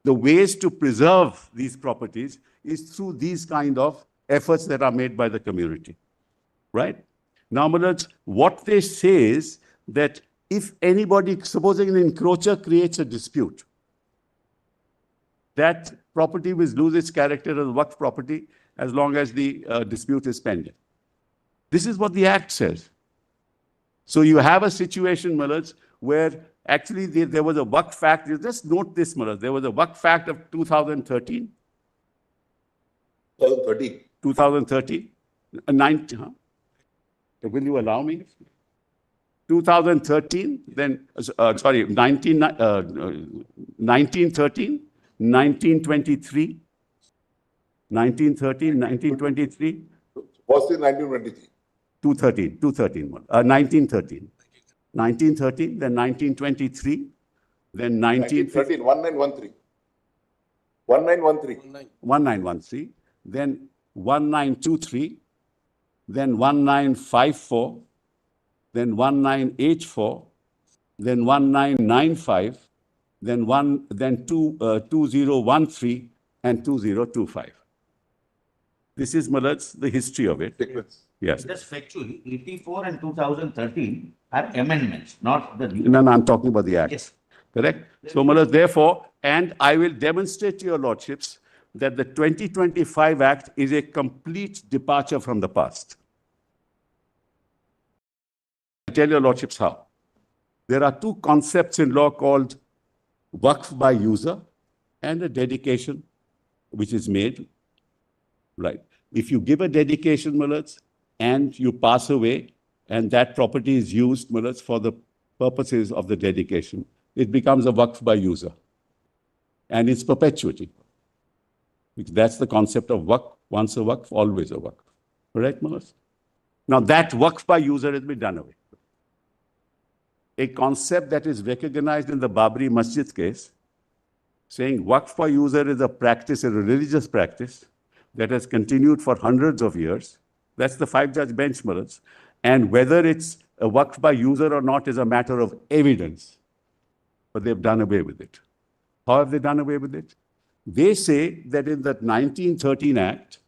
the ways to preserve these properties is through these kind of efforts that are made by the community, right? Now, what they say is that if anybody, supposing an encroacher creates a dispute, that property will lose its character as Waqf property as long as the dispute is pending. This is what the Act says. So you have a situation, Mullah, where actually there was a Waqf Act. You just note this, Mullah. There was a Waqf Act of 2013. 2013. 2013. 19, huh? Will you allow me? 2013, then, 1913, 1923, 1913, 1923. First in 1923. 1913, 1913, then 1923, then 1913, 1913. 1913. 1913, then 1923, then 1954, then 1984, then 1995, then 2013 and 2025. This is the history of it. Yes. Just factually, 84 and 2013 are amendments, not the new. No, I'm talking about the Act. Yes. Correct? So, therefore, and I will demonstrate to your lordships that the 2025 Act is a complete departure from the past. I'll tell your lordships how. There are two concepts in law called Waqf by user and a dedication which is made. Right. If you give a dedication, Mullahs, and you pass away, and that property is used, Mullahs, for the purposes of the dedication, it becomes a Waqf by user. And it's perpetuity. That's the concept of Waqf. Once a Waqf, always a Waqf. Correct, Mullahs? Now, that Waqf by user has been done away. A concept that is recognized in the Babri Masjid case, saying Waqf by user is a practice, a religious practice, that has continued for hundreds of years. That's the five-judge bench, Mullahs. And whether it's a Waqf by user or not is a matter of evidence. But they've done away with it. How have they done away with it? They say that in the 1913 Act,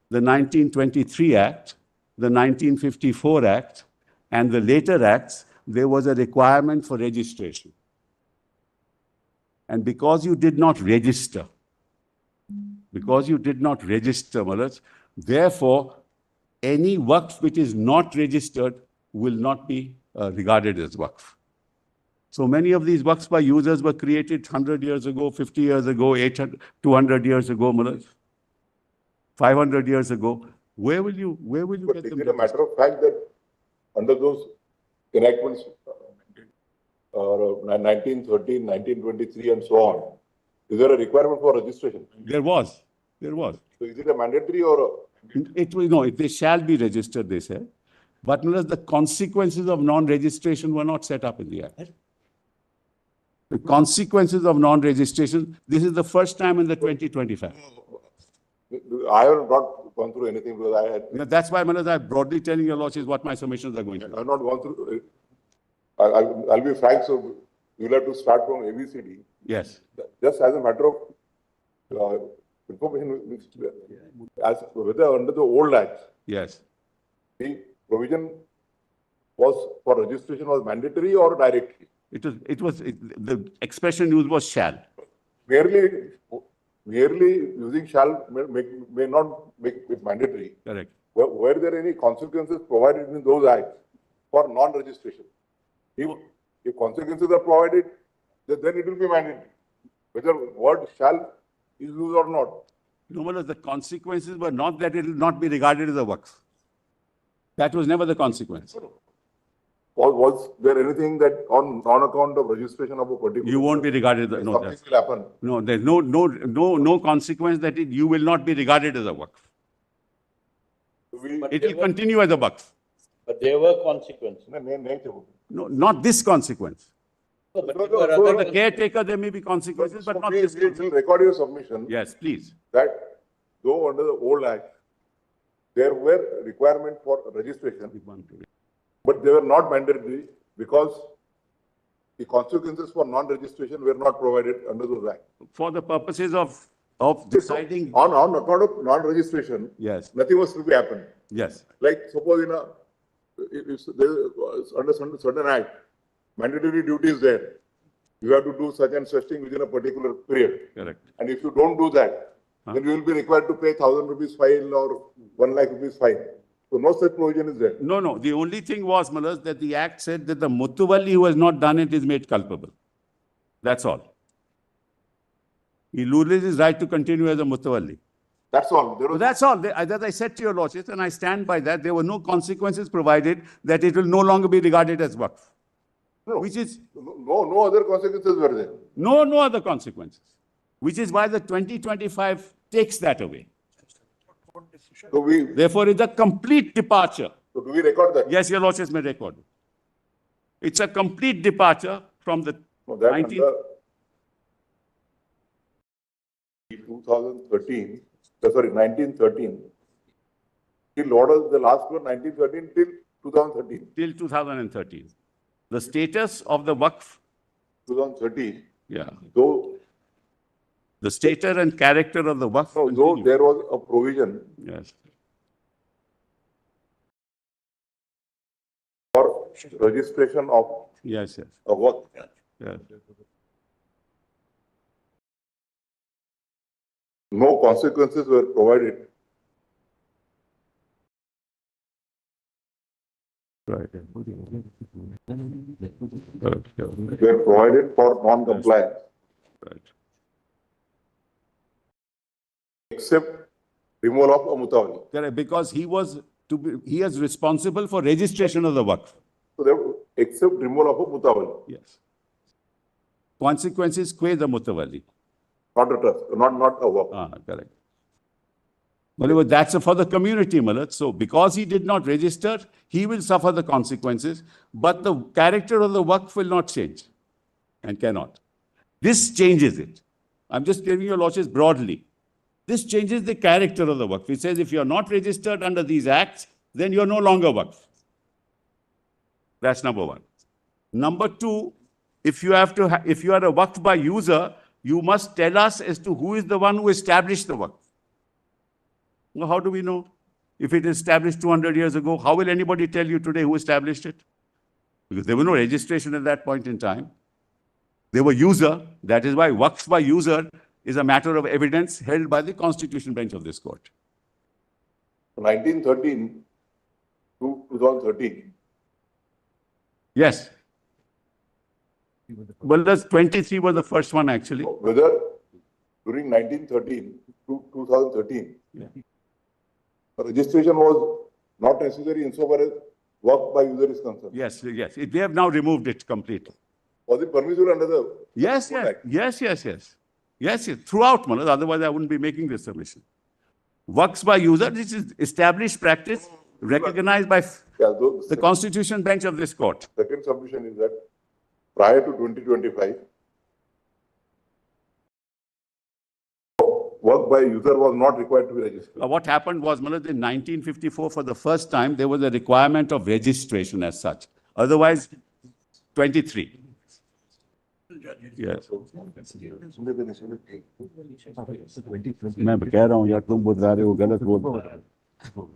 the 1923 Act, the 1954 Act, and the later Acts, there was a requirement for registration. And because you did not register, Mullahs, therefore, any Waqf which is not registered will not be regarded as Waqf. So many of these Waqfs by users were created 100 years ago, 50 years ago, 200 years ago, Mullahs, 500 years ago. Where will you get them? Is it a matter of fact that under those enactments, 1913, 1923, and so on, is there a requirement for registration? There was. So is it a mandatory or they shall be registered, they said. But the consequences of non-registration were not set up in the Act. The consequences of non-registration, this is the first time in the 2025. I have not gone through anything because I had... That's why, Mullahs, I'm broadly telling your lordships what my submissions are going to be. I have not gone through... I'll be frank, so you'll have to start from ABCD. Yes. Just as a matter of information, as whether under the old Act, yes, the provision was for registration was mandatory or directly? The expression used was shall. Merely using shall may not make it mandatory. Correct. Were there any consequences provided in those acts for non-registration? If consequences are provided, then it will be mandatory. Whether word shall is used or not. No, the consequences were not that it will not be regarded as a Waqf. That was never the consequence. Was there anything that on account of registration of a particular... You won't be regarded as... Something will happen. No, there's no consequence that you will not be regarded as a Waqf. It will continue as a Waqf. But there were consequences. No, not this consequence. No, but For the caretaker, there may be consequences, but not this. We'll record your submission. Yes, please. That though under the old Act, there were requirements for registration, but they were not mandatory because the consequences for non-registration were not provided under those acts. For the purposes of deciding. On account of non-registration, Yes, nothing was to be happened. yes, Like suppose if there is under certain act, mandatory duty is there. You have to do such and such thing within a particular period. correct. And if you don't do that, then you will be required to pay 1,000 rupees fine or 1 lakh rupees fine. So no such provision is there. No, no. The only thing was, Malas, that the act said that the Mutawalli who has not done it is made culpable. That's all. He loses his right to continue as a Mutawalli. That's all. There So was, that's all. That I said to your lordships, and I stand by that. There were no consequences provided that it will no longer be regarded as waqf. no, Which is no other consequences were there. no other consequences. Which is why the 2025 takes that away. So Therefore, it's a complete departure. so do we record that? Yes, your lordships may record it. It's a complete departure from the No, that 19 under 2013, sorry, 1913. Till what was the last one? 1913 till 2013. till 2013. The status of the waqf, 2013. yeah, Though, the status and character of the waqf. no, though continue. there was a provision Yes, for registration of yes, yes, a work. yes. No consequences were provided. Right. Were provided for non-compliance, Right. except removal of a mutawalli. Correct, because he is responsible for registration of the waqf. So there, except removal of a mutawalli, Yes. Consequences qua the mutawalli. not a trust, not a work. Correct. Well, that's for the community, Malat. So because he did not register, he will suffer the consequences, but the character of the waqf will not change and cannot. This changes it. I'm just giving you lordships broadly. This changes the character of the waqf. It says if you're not registered under these acts, then you're no longer waqf. That's number one. Number two, if you are a waqf by user, you must tell us as to who is the one who established the waqf. Well, how do we know? If it is established 200 years ago, how will anybody tell you today who established it? Because there was no registration at that point in time. They were user. That is why waqf by user is a matter of evidence held by the Constitution bench of this court. 1913 to 2013. Yes. Well, that's 23 was the first one actually. Whether during 1913 to 2013, registration was not necessary insofar as work by user is concerned. Yes, yes. They have now removed it completely. Was it permissible under the Yes, Code yes, Act? yes, yes, yes. Yes, yes. Throughout, Manoj, otherwise I wouldn't be making this submission. Works by user, this is established practice recognized by Yeah, so the Constitution bench of this court. second submission is that prior to 2025, work by user was not required to be registered. What happened was, Manoj, in 1954, for the first time, there was a requirement of registration as such. Otherwise, 23. Yes. मैं कह रहा हूँ यार तुम बता रहे हो गलत बोल रहे हो।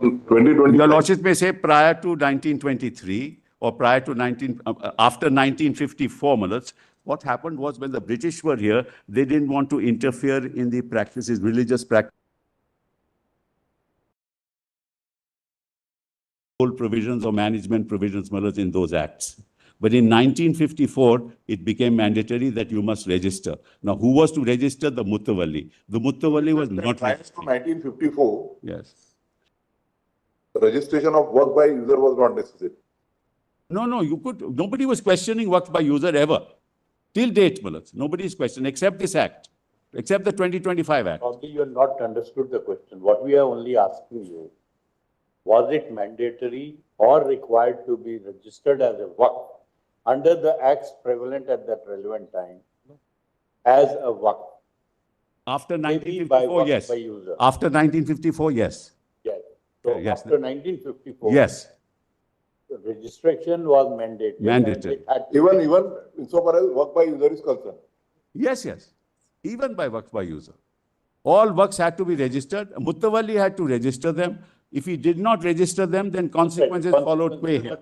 Your 2025, lordship may say prior to 1923 or prior to after 1954, Manoj, what happened was when the British were here, they didn't want to interfere in the practices, religious practices, provisions or management provisions, Manoj, in those acts. But in 1954, it became mandatory that you must register. Now, who was to register? The Mutawalli. The Mutawalli was not prior to registered. 1954, Yes. the registration of work by user was not necessary. No, nobody was questioning work by user ever. Till date, Manoj, nobody is questioning except this act, except the 2025 act. Probably you have not understood the question. What we are only asking you was it mandatory or required to be registered as a WAQF under the acts prevalent at that relevant time as a WAQF? After Maybe by 1954, WAQF yes. by user. After 1954, yes. Yes. So Yes. after 1954. Yes. The registration was mandated. Mandated. And it had to Even insofar as work by user is concerned. Yes, yes. Even by works by user. All works had to be registered. Mutawalli had to register them. If he did not register them, then consequences followed by him.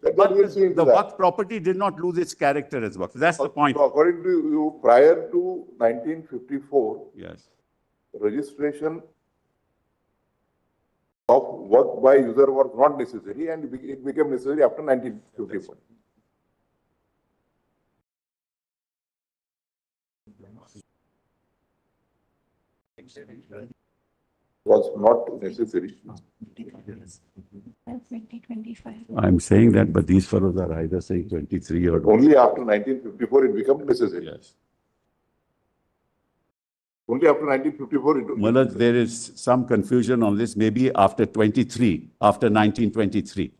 That we'll see into The that. work property did not lose its character as work. That's the point. So according to you, prior to 1954, Yes. registration of work by user was not necessary, and it became necessary after 1954. Was not necessary. 2025. I'm saying that, but these fellows are either saying 23 or... Only after 1954 it became necessary. Yes. Only after 1954 it. Mullah, there is some confusion on this, maybe after 23, after 1923.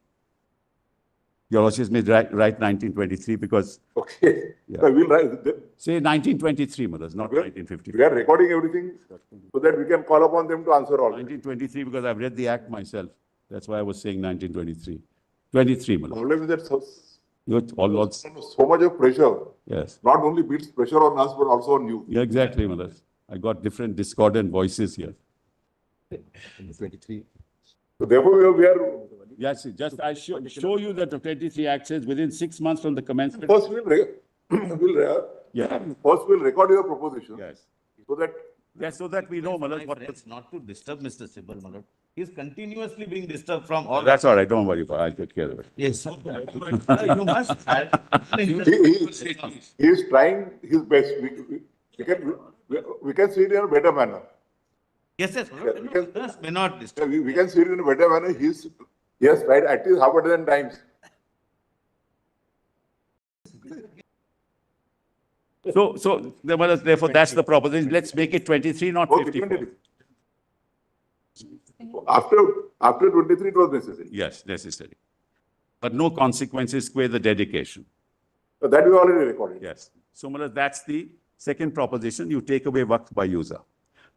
Your Lordship may write 1923 because... Okay. Yeah. So we'll write. Say 1923, Mullah, not We 1954. are recording everything so that we can call upon them to answer all. 1923 because I've read the act myself. That's why I was saying 1923. 23, Mullah. Problem is that So much of pressure yes. not only builds pressure on us but also on you. Yeah, exactly, Mullah. I got different discordant voices here. 23. So therefore we are Yes, just I show you that the 23 Act says within 6 months from the commencement. first we'll record your proposition. Yes. So that Yes, so that we know, Mullah, My what. friends, not to disturb Mr. Sibal, my lord. He is continuously being disturbed from all. That's all right. Don't worry about it. I'll take care of it. Yes. You must. he is trying his best. We can see it in a better manner. Yes, yes. Others may not disturb. We can see it in a better manner. He has tried at least half a dozen times. So therefore, that's the proposition. Let's make it 23, not Okay, 54. 23. After 23 it was necessary. Yes, necessary. But no consequences square the dedication. So that we already recorded. Yes. So, Mullah, that's the second proposition. You take away waqf by user.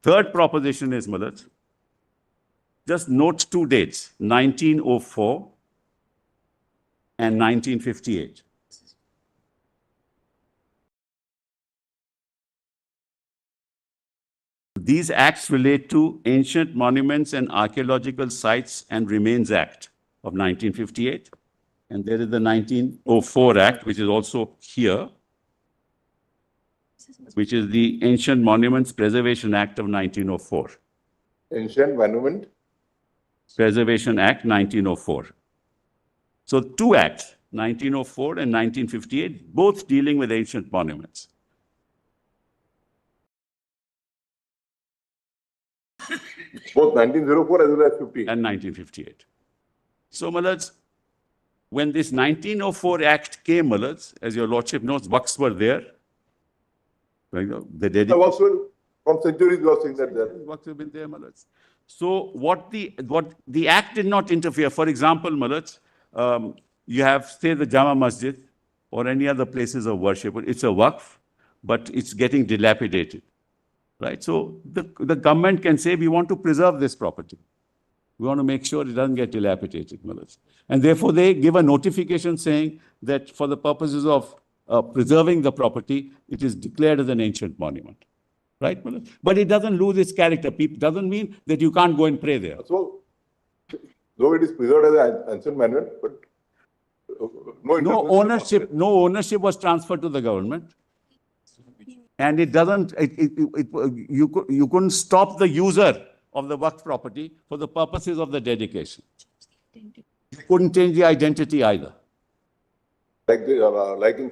Third proposition is, Mullah, just note two dates, 1904 and 1958. These acts relate to Ancient Monuments and Archaeological Sites and Remains Act of 1958. And there is the 1904 Act, which is also here, which is the Ancient Monuments Preservation Act of 1904. Ancient Monument. Preservation Act 1904. So two acts, 1904 and 1958, both dealing with ancient monuments. Both 1904 as well as 50. And 1958. So, Mullahs, when this 1904 Act came, Mullahs, as your Lordship knows, waqfs were there. The works will, from centuries we are saying that there. Waqfs have been there, Mullahs. So, what the Act did not interfere. For example, Mullahs, you have, say, the Jama Masjid or any other places of worship. It's a waqf, but it's getting dilapidated. Right? So the government can say, we want to preserve this property. We want to make sure it doesn't get dilapidated. Mullahs. And therefore, they give a notification saying that for the purposes of preserving the property, it is declared as an ancient monument. Right? Mullahs? But it doesn't lose its character. It doesn't mean that you can't go and pray there. So, though it is preserved as an ancient monument, but no ownership was transferred to the government. And it doesn't, you couldn't stop the user of the waqf property for the purposes of the dedication. You couldn't change the identity either. like in